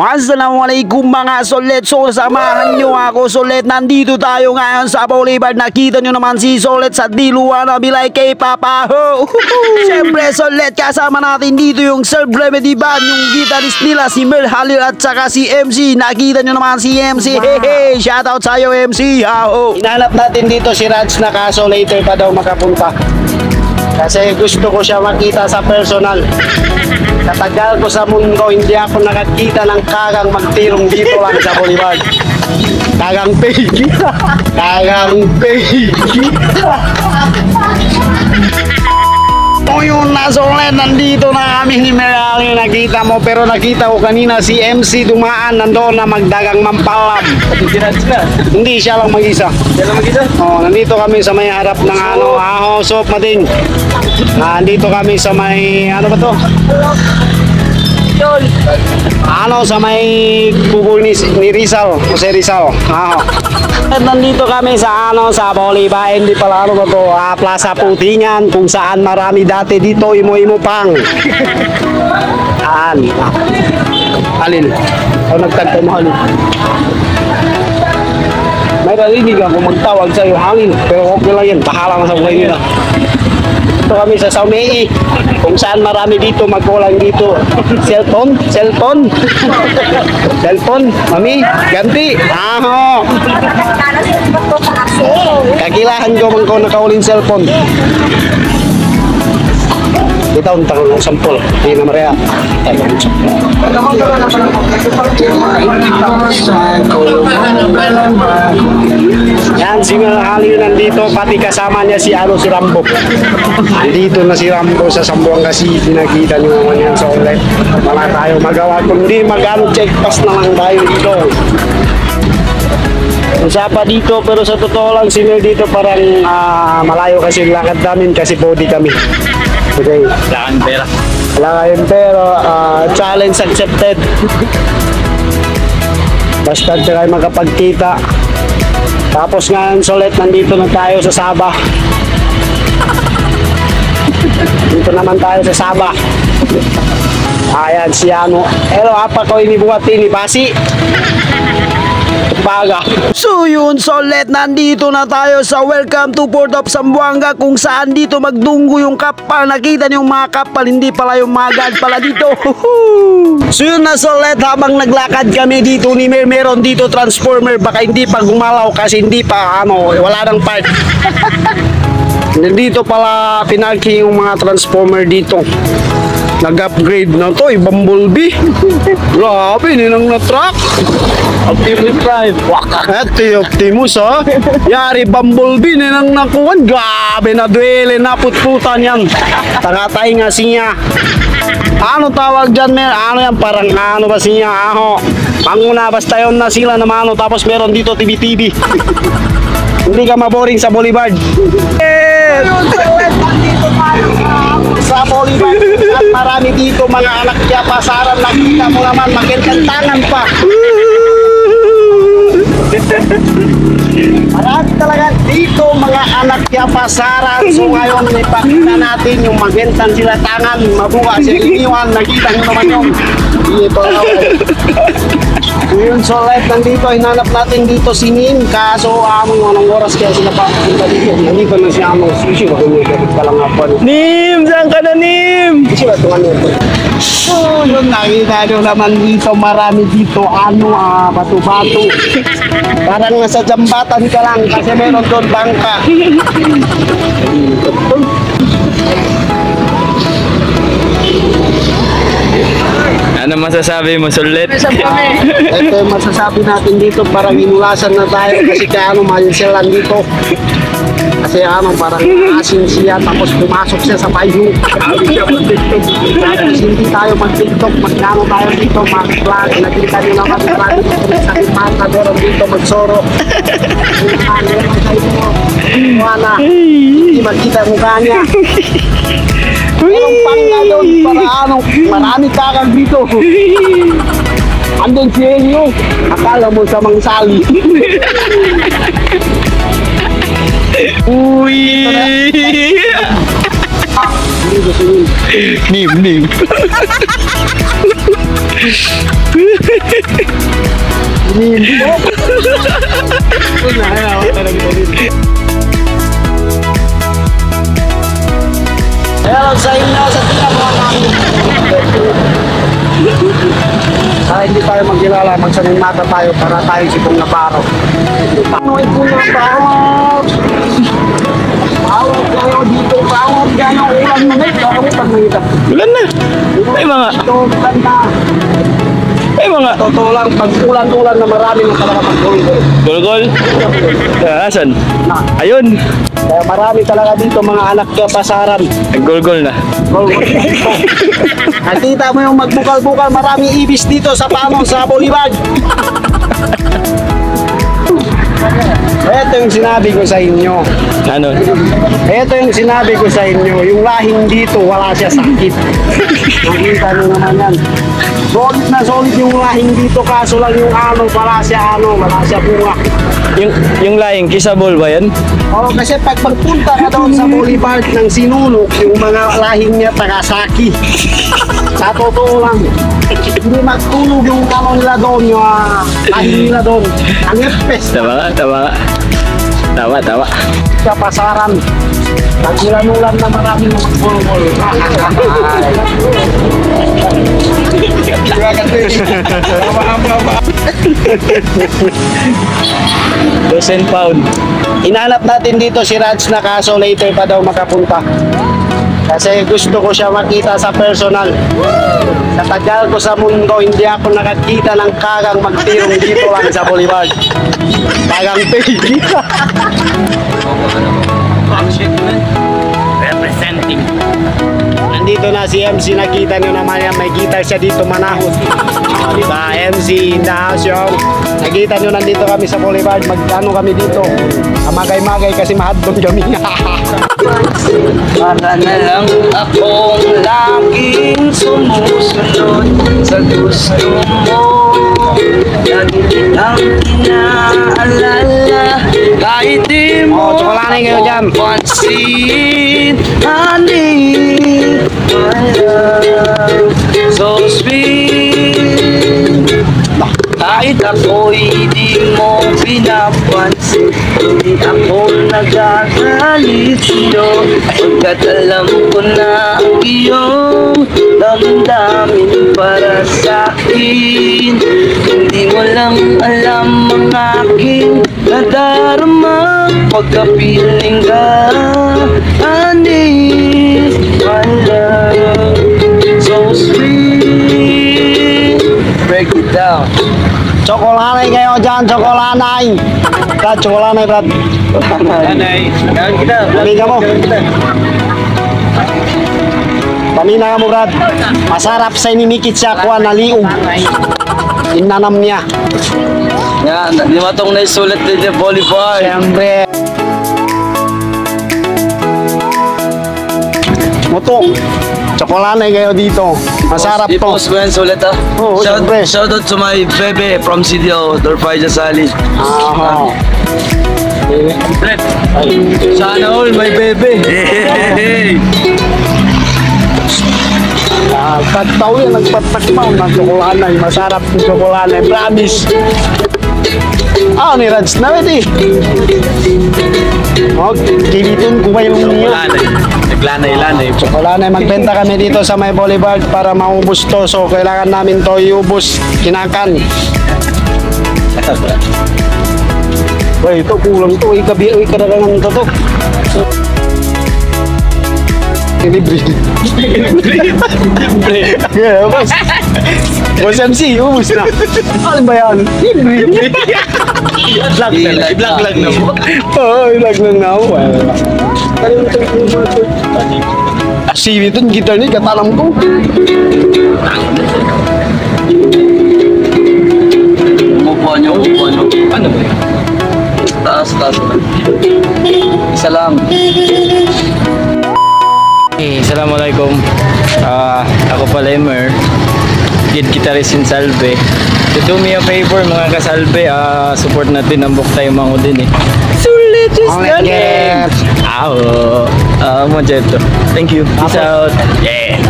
Assalamualaikum mga Solet. So samahan nyo ako Solet. Nandito tayo ngayon sa Boulevard. Nakita nyo naman si Solet sa diluan na bilay kay Papa Ho. Siyempre Solet, kasama natin dito yung Self Remedy Band, yung guitarist nila si Mel Halil at saka si MC. Nakita nyo naman si MC. Hey, shoutout sa'yo MC. Hinanap natin dito si Raj na kaso later pa daw makapunta. Kasi gusto ko siya makita sa personal. Katagal ko sa mundo, hindi ako nakakita ng kagang magtirong dito lang sa Boulevard. Kagang pegi. Kagang pegi. O yun na Solet, nandito na kami ni Merali. Nakita mo, pero nakita ko kanina si MC dumaan, nandoon na magdagang mampalam. Hindi siya lang mag-isa. Nandito kami sa may harap ng Soap Mading. Nandito kami sa may, ano ba to? Sa may bubul ni Rizal, Jose Rizal. At nandito kami sa sa Boulevard, hindi pala ba to, Plaza Putingan, kung saan marami dati dito imo-imo pang. Alin? Nagtagpo mo alin? May narinig ako magtawag sa iyo hangin, pero okay lang yan, bahala ka sa buhay nila. Ito kami sa Saumei, kung saan marami dito magkulang dito. Cellphone, mami, ganti. Kakilahan ko man ko nakauling cellphone. Kita untang ng sampol, hindi na maria. Yan, si Mel Halil nandito, pati kasama niya si si Rambo. Nandito na si Rambo sa Zamboanga City, nakita nyo naman yan sa online. Wala tayo magawa, kundi check pass na lang tayo dito. Usapa dito, pero sa totoo lang si Mel dito parang malayo kasi lakad namin kasi body kami. Okay. Wala kayong pera. Challenge accepted. Basta tayo makapagkita. Tapos ngayon Solet, nandito na tayo sa Sabah. Dito naman tayo sa Sabah. Ayan si hello, apa ko inibuhati ni Basi? Baga. So yun Solet, nandito na tayo sa Welcome to Port of Zamboanga, kung saan dito magdunggo yung kapal. Nakita niyo yung mga kapal, hindi pala yung mga guard pala dito. So yun na Solet, habang naglakad kami dito ni meron dito transformer, baka hindi pa gumalaw kasi hindi pa wala nang part. Nandito pala pinarking yung mga transformer dito. Nag-upgrade na to, Bumblebee. Grabe, ninang na truck. Optimus Prime. Optimus Yari Bumblebee, ninang nakuhan. Grabe, naduele, naputputan yan. Takatay nga siya. Ano tawag dyan, Mer? Yan, parang ba siya? Panguna, basta yun na sila naman. Tapos meron dito TV. Hindi ka maboring sa Boulevard. Sa Boulevard, at marami dito mga anak kaya pasaran. Nakita mo naman, makintangan pa. Marami talaga dito mga anak kaya pasaran. So ngayon ipakita natin yung magentan sila tangan, mabuka sila iniwan. Nakita nyo naman yung dito na yun Solet, nandito hinanap natin dito si Nim. Kaso anong oras kaya sila pa dito. Hindi ko na siya sushi, Nim, saan ka na Nim? So yun, nakita nyo naman dito, marami dito bato-bato. Parang nasa jambatan ka lang kasi meron doon bangka. Ano masasabi mo, Solet? Ito yung masasabi natin dito, parang inulasan na tayo kasi malinselan dito. Kasi parang asin siya, tapos pumasok siya sa bayo. Tapos hindi tayo mag-tiktok, tayo dito, mag-vlog. Nakita nyo naman yung vlog sa Kimata, meron dito magsoro. Hindi magkita mukha niya. Merong pang doon para marami kakag dito. Andun si Elio, akala mo sa mangsali. Uy! Nim. Hello sa inyo sa tinagawa namin. Para hindi tayo magkilala, magsanimata tayo para tayo sipong naparo. Panoy po na bawag. Bawag kayo dito, bawag gano'ng ulan na may bawag pag may ita. Ulan na. Ay mga. Ito, ulan na. Ay mga. Totoo lang, pag ulan-ulan na marami na talaga mag-gol-gol. Gol-gol. Asan? Ayun. Kaya marami talaga dito mga anak ka pasaran. Nag-gol-gol na. Nakita mo yung magbukal-bukal, maraming ibis dito sa Pamon, sa Boulevard. Ito yung sinabi ko sa inyo. Ano? Ito yung sinabi ko sa inyo. Yung lahing dito, wala siya sakit. Nakita nyo naman yan. Solid na solid yung lahing dito, kaso lang yung wala siya bunga. Yung laing kisabol ba yan? Oo, kasi pag magpunta ka doon sa Boulevard ng Sinulog, yung mga lahing niya Tagasaki. Sa totoo lang, hindi magtulog yung nila doon, yung lahing nila doon. Ang epes. Tama. Sa pasaran. Pag ulan-ulan na maraming magbulbul. Dozen pound. Hinanap natin dito si Raj na kaso later pa daw makapunta. Kasi gusto ko siya makita sa personal. Sa tagal ko sa mundo, hindi ako nakakita ng kagang magtirong dito lang sa Boulevard. Kagang baby. Representing. Nandito na si MC, nakita nyo naman yan, may guitar siya dito manahot. Diba, MC in the house yung. Nakita nyo, nandito kami sa Boulevard, mag-ano kami dito. Magay-magay kasi mahadlong kami. Para na lang akong laging sumusunod sa gusto mo. Lagi kitang inaalala kahit di mo tsukulanay kayo dyan. pansin. Honey, my love, so sweet. Kahit ako'y di mo pinapansin, hindi ako nagagalit sa'yo, pagkat alam ko na ang iyong damdamin para sa'kin. Hindi mo lang alam ang aking nadarama pagkapiling ka. Honey, my love, so sweet. Break it down. Tsokolanay kayo dyan, tsokolanay. Brad, tsokolanay, Brad. Nanay, kita. Pamina mo. Pamina ka mo, Brad. Masarap sa inimikit siya kuha na liog. Inanam niya. Yan, di matong na isulat din yung Boulevard. Siyempre. Muto. Tsokolanay kayo dito. Masarap to. I-post ko yan sulat ah. Oo, siyempre. Shout out to my bebe from CDO, Dorfay Jasali. Aha. Sana all my bebe. Pagtaw yan, nagpatpatmaw ng tsokolanay. Masarap yung tsokolanay. Promise. Ni Raj na pwede. Kilitin ko kayo niyo. Naglanay-lanay. Tsokolanay, magbenta kami dito sa may Boulevard para maubos to. So, kailangan namin to iubos. Kinakan. Wait, ito kulang to. Ikabi, kadalanan to to. Libre. Yeah, boss. Boss MC, ubus na. Ano ba yan? Libre. I-vlog lang na mo. Oo, i-vlog lang na ako. Sige, ito yung gitar niya, katalam ko. Umupuan nyo. Ano ba yun? Taas. Isa lang. Assalamualaikum. Ako pala Emer, lead guitarist in Salve. To do me a favor mga kasalve, support natin ang Buktay Mangudin eh. Sulit is the name. Mo Thank you. Peace out. Yeah.